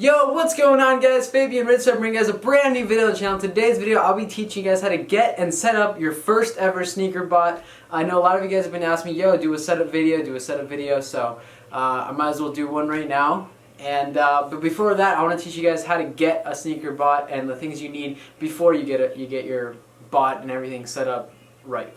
Yo, what's going on guys? Fabian Rizzo bringing you guys a brand new video on the channel. In today's video, I'll be teaching you guys how to get and set up your first ever sneaker bot. I know a lot of you guys have been asking me, yo, do a setup video, so I might as well do one right now. And but before that, I want to teach you guys how to get a sneaker bot and the things you need before you get your bot and everything set up right.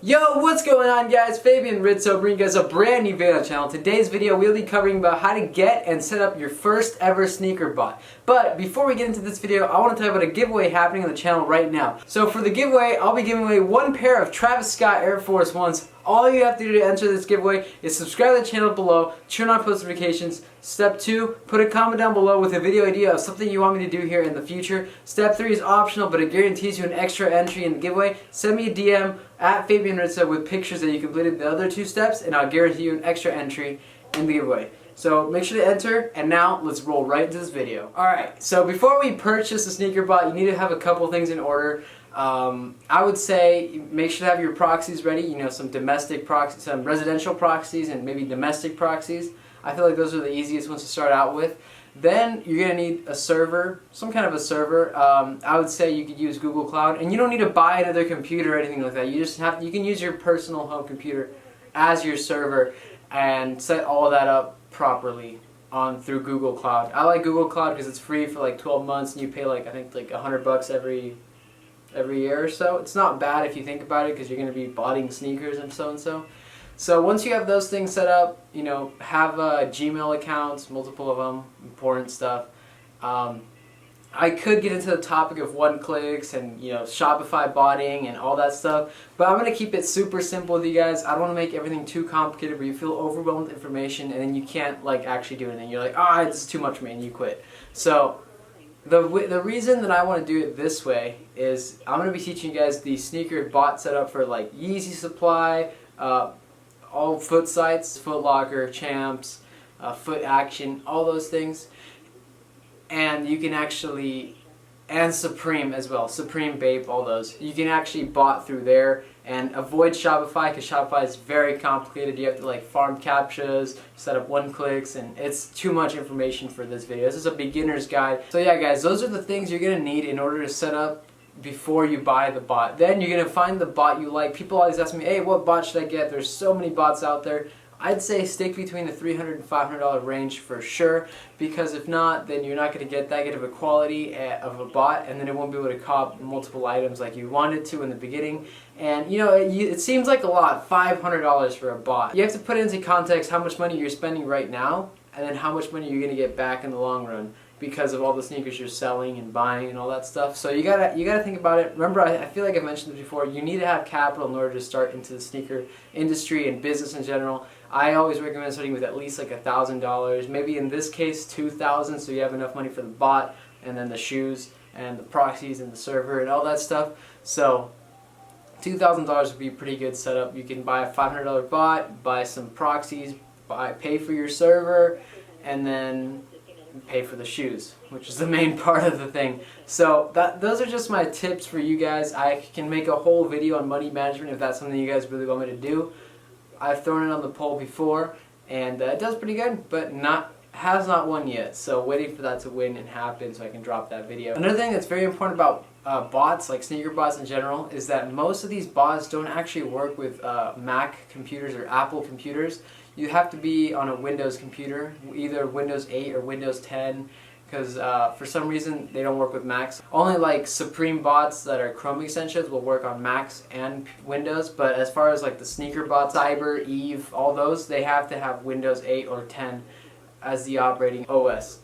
Yo, what's going on guys? Fabian Rizzo bringing you guys a brand new video on the channel. Today's video we'll be covering about how to get and set up your first ever sneaker bot. But before we get into this video, I want to tell you about a giveaway happening on the channel right now. So for the giveaway, I'll be giving away one pair of Travis Scott Air Force Ones. All you have to do to enter this giveaway is subscribe to the channel below, turn on post notifications. Step 2, put a comment down below with a video idea of something you want me to do here in the future. Step 3 is optional, but it guarantees you an extra entry in the giveaway. Send me a DM at Fabian Rizzo with pictures that you completed the other 2 steps, and I'll guarantee you an extra entry in the giveaway. So make sure to enter, and now let's roll right into this video. Alright, so before we purchase a sneaker bot, you need to have a couple things in order. I would say make sure to have your proxies ready, you know, some domestic proxies, some residential proxies, and maybe domestic proxies. I feel like those are the easiest ones to start out with. Then you're going to need a server, some kind of a server. I would say you could use Google Cloud, and you don't need to buy another computer or anything like that. You can use your personal home computer as your server and set all of that up properly through Google Cloud. I like Google Cloud because it's free for like 12 months, and you pay like I think like $100 every year or so. It's not bad if you think about it because you're going to be buying sneakers and so. So once you have those things set up, you know, have Gmail accounts, multiple of them, important stuff. I could get into the topic of one-clicks and, you know, Shopify botting and all that stuff, but I'm going to keep it super simple with you guys. I don't want to make everything too complicated where you feel overwhelmed with information and then you can't like actually do anything. You're like, ah, this is too much for me, and you quit. So the reason that I want to do it this way is I'm going to be teaching you guys the sneaker bot setup for like Yeezy Supply, all foot sites, Foot Locker, Champs, Foot Action, all those things. And you can actually, and Supreme as well, Supreme Bape, all those. You can actually bot through there and avoid Shopify because Shopify is very complicated. You have to like farm captchas, set up one-clicks, and it's too much information for this video. This is a beginner's guide. So yeah guys, those are the things you're going to need in order to set up before you buy the bot. Then you're going to find the bot you like. People always ask me, hey, what bot should I get? There's so many bots out there. I'd say stick between the $300 and $500 range for sure, because if not, then you're not going to get that good of a quality of a bot, and then it won't be able to cop multiple items like you wanted to in the beginning. And you know, it seems like a lot, $500 for a bot. You have to put into context how much money you're spending right now, and then how much money you're going to get back in the long run, because of all the sneakers you're selling and buying and all that stuff. So you gotta think about it. Remember, I feel like I mentioned this before, you need to have capital in order to start into the sneaker industry and business in general. I always recommend starting with at least like $1,000, maybe in this case $2,000, so you have enough money for the bot and then the shoes and the proxies and the server and all that stuff. So $2,000 would be a pretty good setup. You can buy a $500 bot, buy some proxies, pay for your server, and then pay for the shoes, which is the main part of the thing. So those are just my tips for you guys. I can make a whole video on money management if that's something you guys really want me to do. I've thrown it on the poll before, and it does pretty good, but has not won yet. So waiting for that to win and happen so I can drop that video. Another thing that's very important about bots, like sneaker bots in general, is that most of these bots don't actually work with Mac computers or Apple computers. You have to be on a Windows computer, either Windows 8 or Windows 10, because for some reason they don't work with Macs. Only like Supreme bots that are Chrome extensions will work on Macs and Windows, but as far as like the sneaker bots, Cyber, Eve, all those, they have to have Windows 8 or 10 as the operating OS.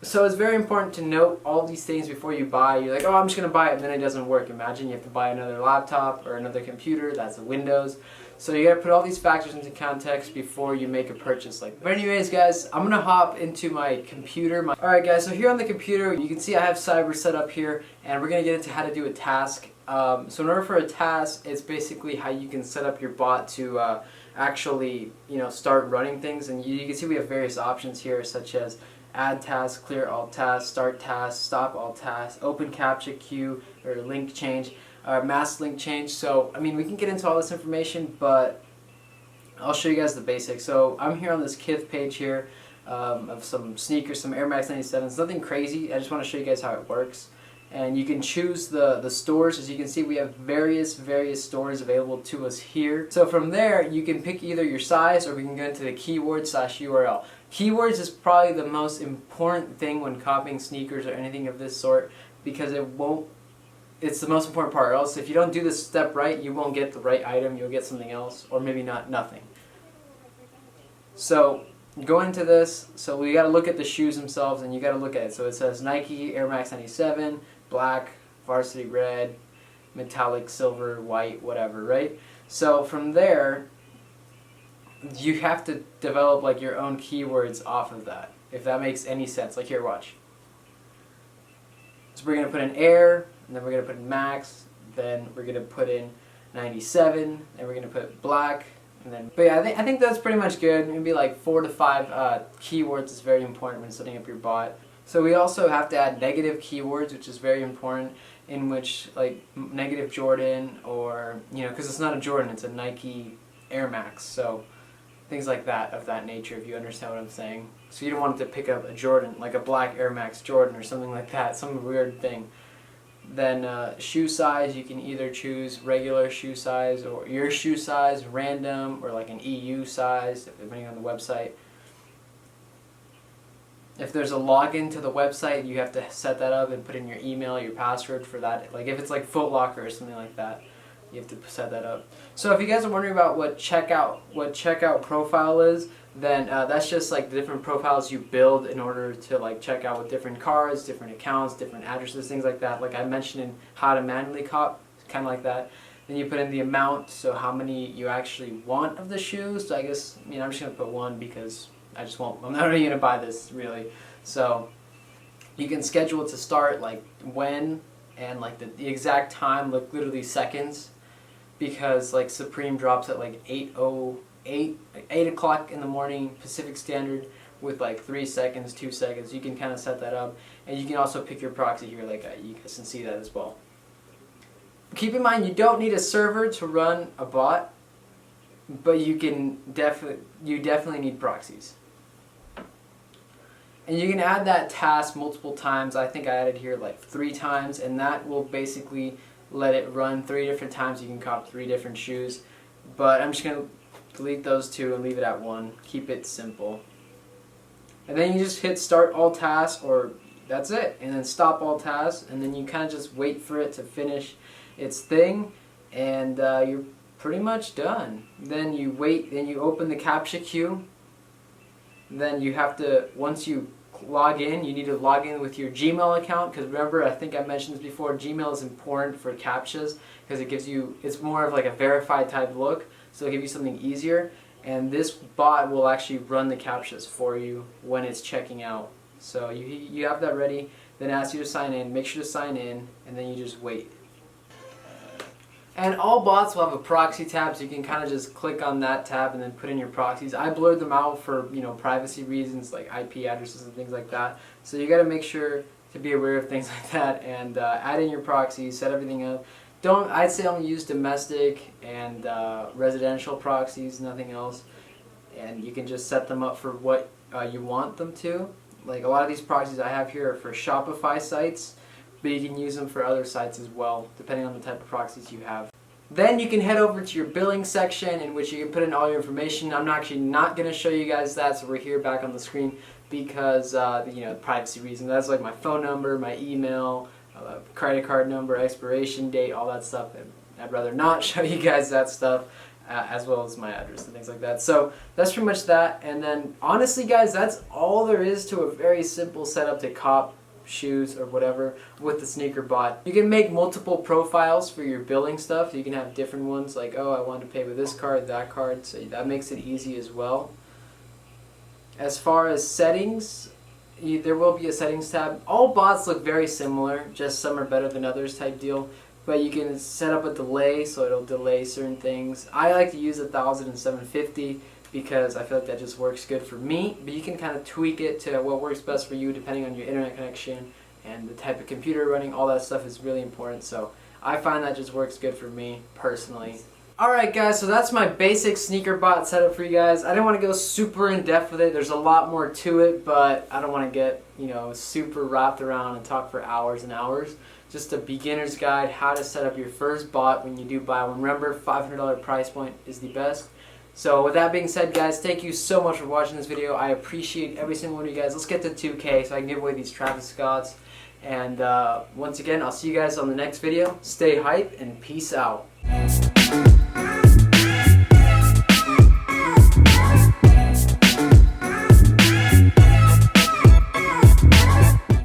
So it's very important to note all these things before you buy. You're like, oh, I'm just going to buy it, and then it doesn't work. Imagine you have to buy another laptop or another computer that's a Windows. So you got to put all these factors into context before you make a purchase like that. But anyways guys, I'm going to hop into my computer. Alright guys, so here on the computer, you can see I have Cyber set up here, and we're going to get into how to do a task. So in order for a task, it's basically how you can set up your bot to actually, you know, start running things. And you can see we have various options here, such as add task, clear all tasks, start task, stop all tasks, open Captcha queue, or link change, mask link change. So I mean, we can get into all this information, but I'll show you guys the basics. So I'm here on this Kith page here of some sneakers, some Air Max 97s. Nothing crazy. I just want to show you guys how it works. And you can choose the stores. As you can see, we have various stores available to us here. So from there, you can pick either your size, or we can go into the keyword/URL. Keywords is probably the most important thing when copying sneakers or anything of this sort, because it's the most important part. Or else if you don't do this step right, you won't get the right item. You'll get something else, or maybe nothing. So go into this. So we got to look at the shoes themselves, and you got to look at it. So it says Nike Air Max 97, black, varsity red, metallic silver, white, whatever, right? So from there, you have to develop like your own keywords off of that, if that makes any sense. Like here, watch. So we're going to put in Air, and then we're going to put in Max, then we're going to put in 97, and we're going to put black, and then, but yeah, I think that's pretty much good. Maybe like 4 to 5 keywords is very important when setting up your bot. So we also have to add negative keywords, which is very important, in which like negative Jordan, or, you know, because it's not a Jordan, it's a Nike Air Max, so things like that, of that nature, if you understand what I'm saying. So you don't want to pick up a Jordan, like a black Air Max Jordan or something like that, some weird thing. Then shoe size, you can either choose regular shoe size, or your shoe size, random, or like an EU size, depending on the website. If there's a login to the website, you have to set that up and put in your email, your password for that. Like if it's like Foot Locker or something like that, you have to set that up. So if you guys are wondering about what checkout profile is, then that's just like the different profiles you build in order to like check out with different cards, different accounts, different addresses, things like that. Like I mentioned in how to manually cop, kind of like that. Then you put in the amount, so how many you actually want of the shoes. So I guess, I mean, I'm just gonna put 1 because I'm not really gonna buy this really. So you can schedule it to start like when, and like the exact time, like literally seconds, because like Supreme drops at like 8 o'clock in the morning Pacific Standard with like 3 seconds, 2 seconds. You can kind of set that up, and you can also pick your proxy here, like you guys can see that as well. Keep in mind, you don't need a server to run a bot, but you definitely need proxies. And you can add that task multiple times. I think I added here like 3 times, and that will basically let it run 3 different times. You can cop 3 different shoes, but I'm just going to delete those 2 and leave it at 1. Keep it simple. And then you just hit start all tasks, or that's it, and then stop all tasks, and then you kind of just wait for it to finish its thing, and you're pretty much done. Then you wait, then you open the Captcha queue. Then you have to, once you log in, you need to log in with your Gmail account, because remember, I think I mentioned this before, Gmail is important for Captchas because it gives you, it's more of like a verified type look, so it'll give you something easier, and this bot will actually run the Captchas for you when it's checking out. So you have that ready, then ask you to sign in, make sure to sign in, and then you just wait. And all bots will have a proxy tab, so you can kind of just click on that tab and then put in your proxies. I blurred them out for, you know, privacy reasons, like IP addresses and things like that. So you got to make sure to be aware of things like that, and add in your proxies, set everything up. I'd say only use domestic and residential proxies, nothing else. And you can just set them up for what you want them to. Like a lot of these proxies I have here are for Shopify sites, but you can use them for other sites as well, depending on the type of proxies you have. Then you can head over to your billing section, in which you can put in all your information. I'm actually not going to show you guys that, so we're here back on the screen because you know, privacy reasons. That's like my phone number, my email, credit card number, expiration date, all that stuff. And I'd rather not show you guys that stuff, as well as my address and things like that. So that's pretty much that. And then honestly, guys, that's all there is to a very simple setup to cop shoes or whatever with the sneaker bot. You can make multiple profiles for your billing stuff. You can have different ones, like, oh, I want to pay with this card, that card, so that makes it easy as well. As far as settings, there will be a settings tab. All bots look very similar, just some are better than others type deal. But you can set up a delay, so it'll delay certain things. I like to use 1000 and 750 because I feel like that just works good for me. But you can kind of tweak it to what works best for you depending on your internet connection and the type of computer running. All that stuff is really important. So I find that just works good for me personally. Alright guys, so that's my basic sneaker bot setup for you guys. I didn't want to go super in depth with it. There's a lot more to it, but I don't want to get, super wrapped around and talk for hours and hours. Just a beginner's guide, how to set up your first bot when you do buy one. Remember, $500 price point is the best. So with that being said guys, thank you so much for watching this video. I appreciate every single one of you guys. Let's get to 2K so I can give away these Travis Scotts. And once again, I'll see you guys on the next video. Stay hype and peace out.